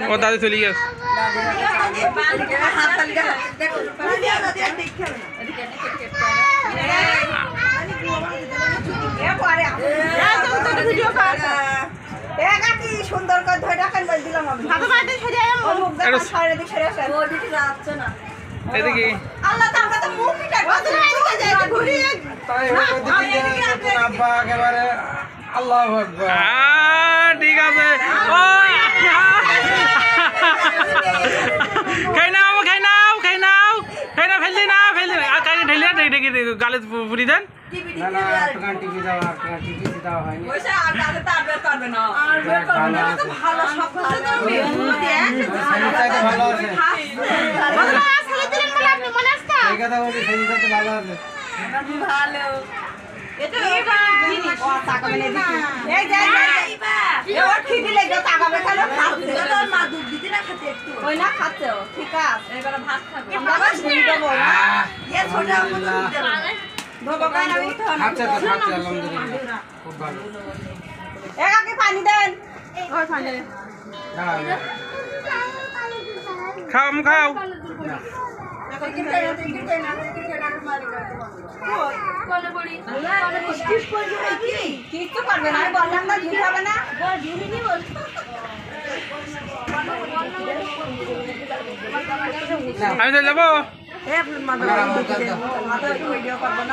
ও দাদি চলে গেছে সুন্দর করে ধরে রাখান দিলাম এদিকে আল্লাহ তার কথা মুখই ঘুরিয়ে আল্লাহু আকবার ঠিক আছে খাই নাও ফেললি না আর কাইনে ঢেলে দেখি গালে পুরি দেন না না একটুখানি টিভি দাও আর টিভি দাও হয়নি ভালো সব ভালো আছে এই কথা বলি সেটা তো ভালো আছে ভালো এটা জিনিস ও টাকা মানে দিছি এই যাই এ ওর খিদে লাগে টাকা বেকালো খাচ্ছে তোর মা দুধ দিতে না খেতে একটু ওই না খাচ্ছে ও ঠিক আছে এবারে ভাত খাবে আমরা বাস ঘুরি দেব না এ ছোট আমু দুধ দেব বাবা কাই না উঠো না খাচ্ছে আলহামদুলিল্লাহ খুব ভালো এক আগে পানি দেন ওই পানি দেন খাও কিছু করবে না বললাম না ঝুল হবে না আমি তো যাবো ভিডিও করবো না